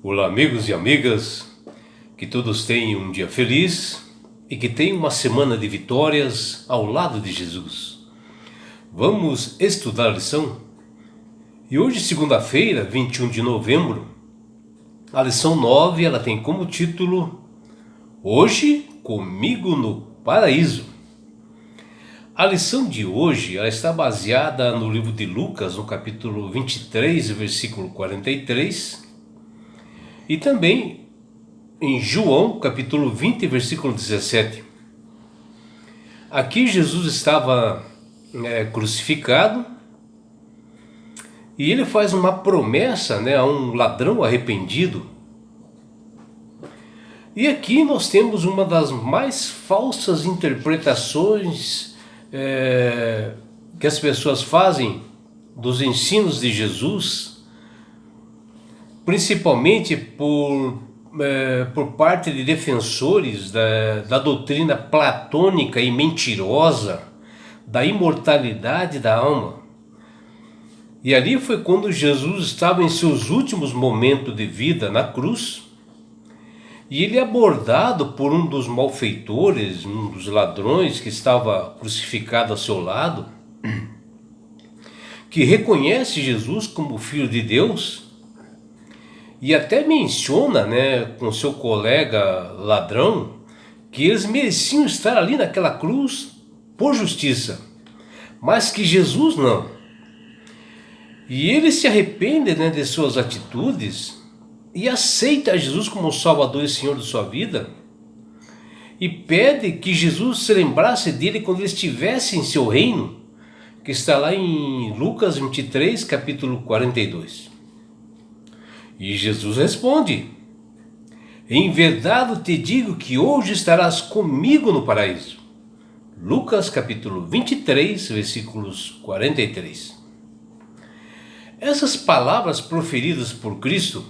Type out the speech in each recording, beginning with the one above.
Olá, amigos e amigas, que todos tenham um dia feliz e que tenham uma semana de vitórias ao lado de Jesus. Vamos estudar a lição? E hoje, segunda-feira, 21 de novembro, a lição 9, ela tem como título Hoje comigo no paraíso. A lição de hoje ela está baseada no livro de Lucas, no capítulo 23, versículo 43, e também em João, capítulo 20, versículo 17. Aqui Jesus estava crucificado e ele faz uma promessa, a um ladrão arrependido. E aqui nós temos uma das mais falsas interpretações que as pessoas fazem dos ensinos de Jesus, principalmente por parte de defensores da doutrina platônica e mentirosa da imortalidade da alma. E ali foi quando Jesus estava em seus últimos momentos de vida na cruz, e ele é abordado por um dos malfeitores, um dos ladrões que estava crucificado ao seu lado, que reconhece Jesus como Filho de Deus, e até menciona, com seu colega ladrão, que eles mereciam estar ali naquela cruz por justiça, mas que Jesus não. E ele se arrepende, de suas atitudes e aceita Jesus como Salvador e Senhor de sua vida, e pede que Jesus se lembrasse dele quando ele estivesse em seu reino, que está lá em Lucas 23, capítulo 42. E Jesus responde: em verdade te digo que hoje estarás comigo no paraíso. Lucas capítulo 23, versículos 43. Essas palavras proferidas por Cristo,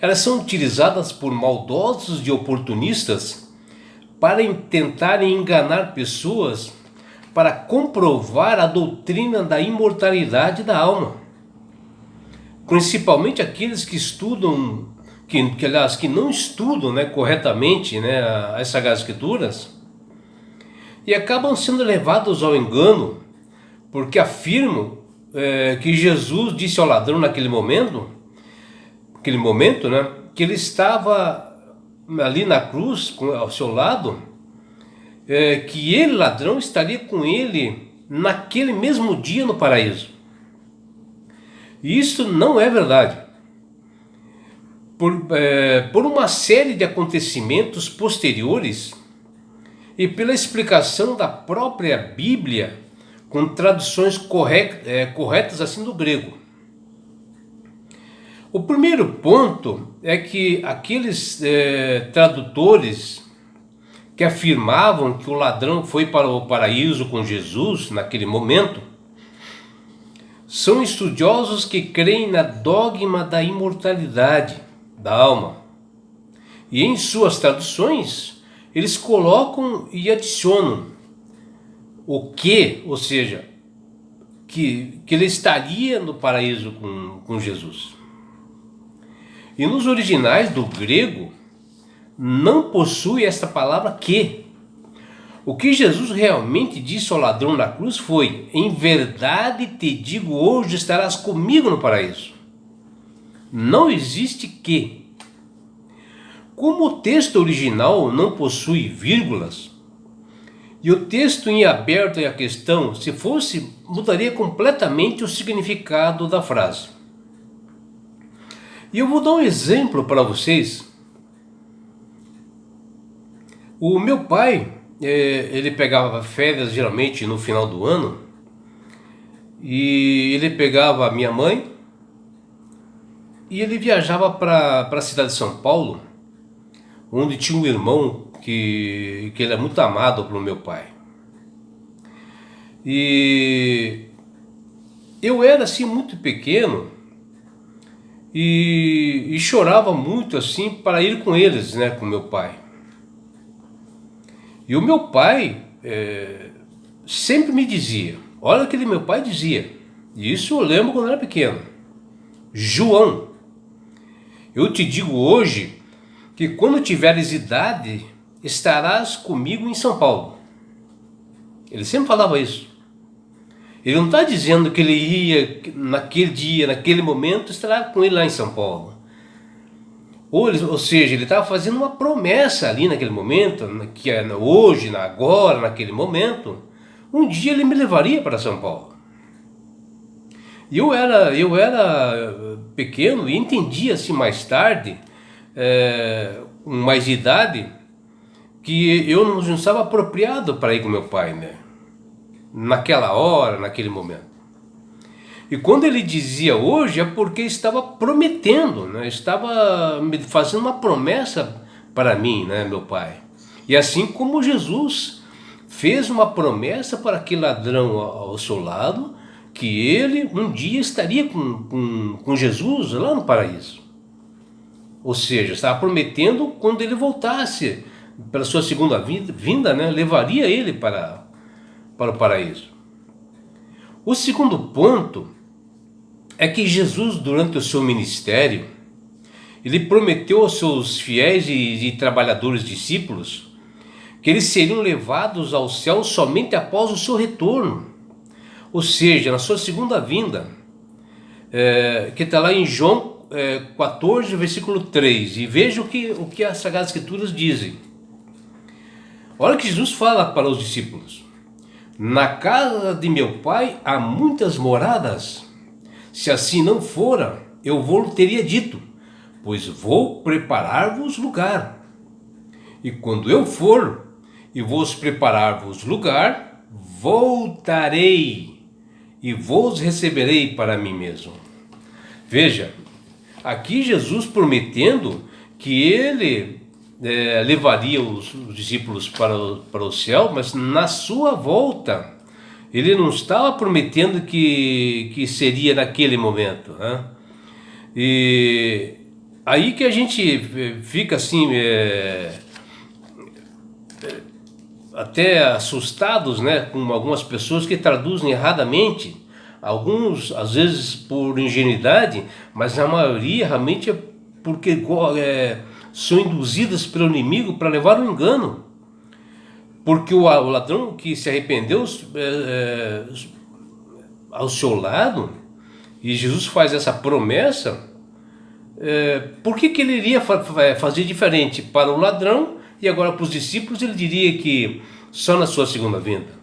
elas são utilizadas por maldosos e oportunistas para tentarem enganar pessoas para comprovar a doutrina da imortalidade da alma. Principalmente aqueles que estudam, que não estudam corretamente as Sagradas Escrituras, e acabam sendo levados ao engano, porque afirmam que Jesus disse ao ladrão naquele momento, que ele estava ali na cruz, ao seu lado, que ele, ladrão, estaria com ele naquele mesmo dia no paraíso. E isso não é verdade. Por uma série de acontecimentos posteriores e pela explicação da própria Bíblia, com traduções corretas assim do grego. O primeiro ponto é que aqueles tradutores que afirmavam que o ladrão foi para o paraíso com Jesus naquele momento, são estudiosos que creem na dogma da imortalidade da alma. E em suas traduções, eles colocam e adicionam o que, ou seja, que ele estaria no paraíso com Jesus. E nos originais do grego, não possui esta palavra que. O que Jesus realmente disse ao ladrão na cruz foi: em verdade te digo, hoje estarás comigo no paraíso. Não existe que. Como o texto original não possui vírgulas, e o texto em aberto e a questão, se fosse, mudaria completamente o significado da frase. E eu vou dar um exemplo para vocês. O meu pai, ele pegava férias geralmente no final do ano, e ele pegava a minha mãe e ele viajava para a cidade de São Paulo, onde tinha um irmão que ele é muito amado pelo meu pai. E eu era assim muito pequeno e chorava muito assim para ir com eles, com meu pai. E o meu pai sempre me dizia, olha o que meu pai dizia, e isso eu lembro quando eu era pequeno: João, Eu te digo hoje que quando tiveres idade, estarás comigo em São Paulo. Ele sempre falava isso. Ele não está dizendo que ele ia naquele dia, naquele momento, estará com ele lá em São Paulo. Ou seja, ele estava fazendo uma promessa ali naquele momento, que é hoje, agora, naquele momento, um dia ele me levaria para São Paulo. E eu era pequeno e entendi assim mais tarde, com mais idade, que eu não estava apropriado para ir com meu pai, né? Naquela hora, naquele momento. E quando ele dizia hoje é porque estava prometendo, né? Estava me fazendo uma promessa para mim, né, meu pai. E assim como Jesus fez uma promessa para aquele ladrão ao seu lado, que ele um dia estaria com Jesus lá no paraíso. Ou seja, estava prometendo quando ele voltasse pela sua segunda vinda, né, levaria ele para o paraíso. O segundo ponto é que Jesus, durante o seu ministério, ele prometeu aos seus fiéis e trabalhadores discípulos que eles seriam levados ao céu somente após o seu retorno, ou seja, na sua segunda vinda, que está lá em João 14, versículo 3, e veja o que as Sagradas Escrituras dizem. Olha o que Jesus fala para os discípulos: na casa de meu pai há muitas moradas. Se assim não fora, eu vou teria dito, pois vou preparar-vos lugar. E quando eu for e vos preparar-vos lugar, voltarei e vos receberei para mim mesmo. Veja, aqui Jesus prometendo que ele levaria os discípulos para o céu, mas na sua volta. Ele não estava prometendo que seria naquele momento, né? E aí que a gente fica assim, até assustados, né, com algumas pessoas que traduzem erradamente, alguns às vezes por ingenuidade, mas a maioria realmente é porque são induzidas pelo inimigo para levar o engano. Porque o ladrão que se arrependeu ao seu lado, e Jesus faz essa promessa, por que ele iria fazer diferente para o ladrão e agora para os discípulos ele diria que só na sua segunda vinda?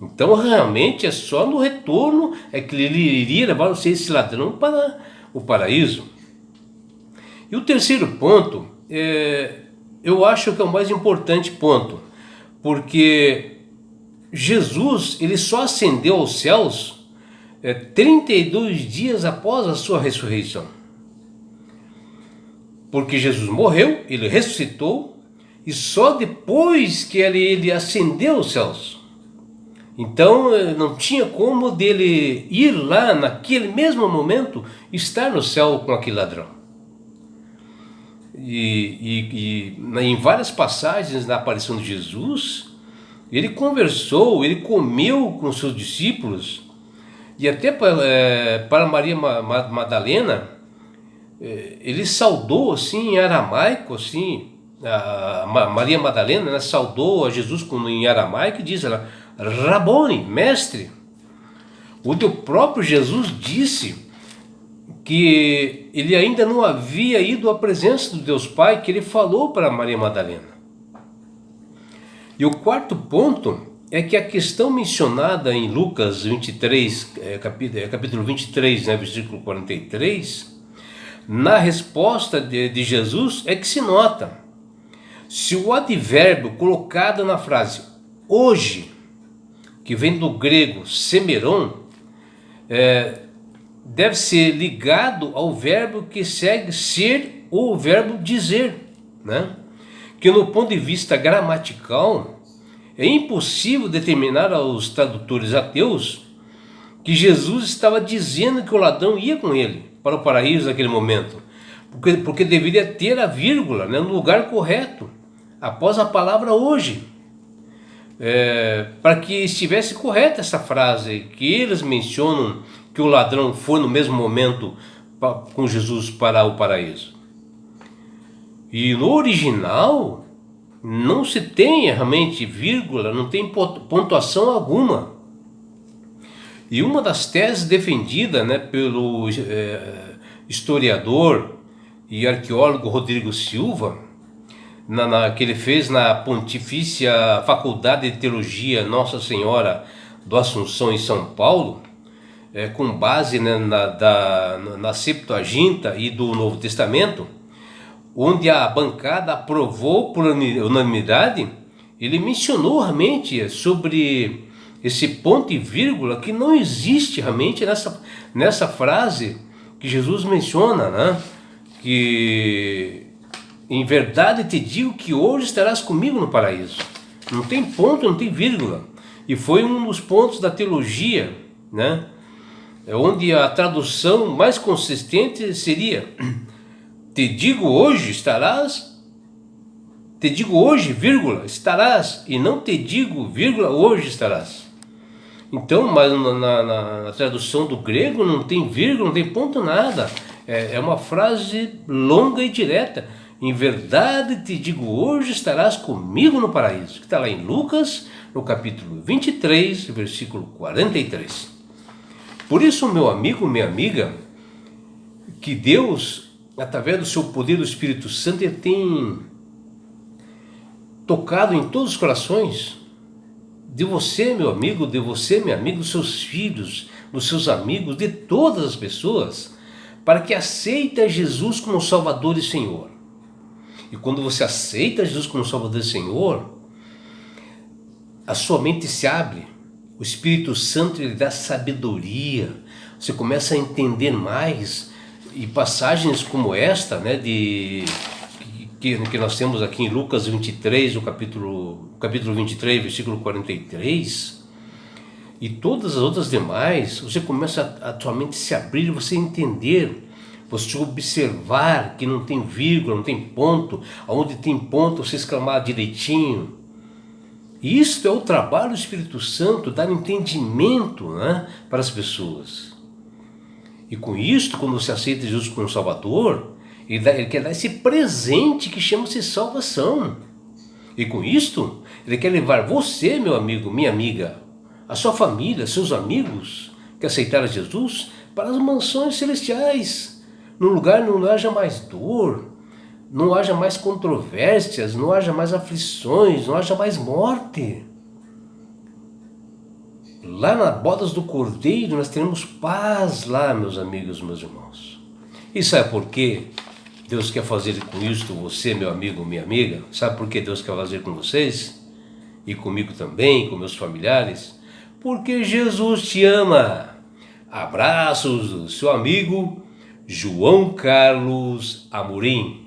Então realmente é só no retorno é que ele iria levar esse ladrão para o paraíso. E o terceiro ponto, eu acho que é o mais importante ponto, porque Jesus ele só ascendeu aos céus 32 dias após a sua ressurreição. Porque Jesus morreu, ele ressuscitou, e só depois que ele ascendeu aos céus. Então não tinha como dele ir lá naquele mesmo momento, estar no céu com aquele ladrão. E em várias passagens na aparição de Jesus, ele conversou, ele comeu com seus discípulos, e até para Maria Madalena, ele saudou assim em aramaico, assim, a Maria Madalena, né, saudou a Jesus em aramaico e diz ela, Rabone, mestre. O próprio Jesus disse que ele ainda não havia ido à presença do Deus Pai, que ele falou para Maria Madalena. E o quarto ponto é que a questão mencionada em Lucas 23, capítulo 23, né, versículo 43, na resposta de Jesus é que se nota. Se o advérbio colocado na frase hoje, que vem do grego semeron, deve ser ligado ao verbo que segue ser ou o verbo dizer, né? Que no ponto de vista gramatical é impossível determinar aos tradutores ateus que Jesus estava dizendo que o ladrão ia com ele para o paraíso naquele momento, porque deveria ter a vírgula, né, no lugar correto, após a palavra hoje, para que estivesse correta essa frase, que eles mencionam que o ladrão foi no mesmo momento com Jesus para o paraíso. E no original não se tem realmente vírgula, não tem pontuação alguma. E uma das teses defendidas, né, pelo historiador e arqueólogo Rodrigo Silva, que ele fez na Pontifícia Faculdade de Teologia Nossa Senhora do Assunção em São Paulo, com base, né, na Septuaginta e do Novo Testamento, onde a bancada aprovou por unanimidade, ele mencionou realmente sobre esse ponto e vírgula que não existe realmente nessa frase que Jesus menciona, né? Que em verdade te digo que hoje estarás comigo no paraíso. Não tem ponto, não tem vírgula. E foi um dos pontos da teologia, né? Onde a tradução mais consistente seria: te digo hoje estarás, te digo hoje, vírgula, estarás, e não te digo, vírgula, hoje estarás. Então, mas na tradução do grego não tem vírgula, não tem ponto, nada. É uma frase longa e direta. Em verdade te digo, hoje estarás comigo no paraíso. Que está lá em Lucas, no capítulo 23, versículo 43. Por isso, meu amigo, minha amiga, que Deus, através do seu poder do Espírito Santo, ele tem tocado em todos os corações de você, meu amigo, de você, minha amiga, dos seus filhos, dos seus amigos, de todas as pessoas, para que aceitem Jesus como Salvador e Senhor. E quando você aceita Jesus como Salvador e Senhor, a sua mente se abre, o Espírito Santo lhe dá sabedoria, você começa a entender mais, e passagens como esta, né, que nós temos aqui em Lucas 23, o capítulo 23, versículo 43, e todas as outras demais, você começa a sua mente se abrir, você entender, você observar que não tem vírgula, não tem ponto, onde tem ponto você exclamar direitinho. E isto é o trabalho do Espírito Santo, dar entendimento, né, para as pessoas. E com isto, quando você aceita Jesus como Salvador, ele quer dar esse presente que chama-se salvação. E com isto, ele quer levar você, meu amigo, minha amiga, a sua família, seus amigos que aceitaram Jesus, para as mansões celestiais. Num lugar não haja mais dor, não haja mais controvérsias, não haja mais aflições, não haja mais morte. Lá nas bodas do Cordeiro nós teremos paz lá, meus amigos, meus irmãos. E sabe por quê? Deus quer fazer com isto você, meu amigo, minha amiga. Sabe por que Deus quer fazer com vocês? E comigo também, com meus familiares? Porque Jesus te ama. Abraços do seu amigo João Carlos Amorim.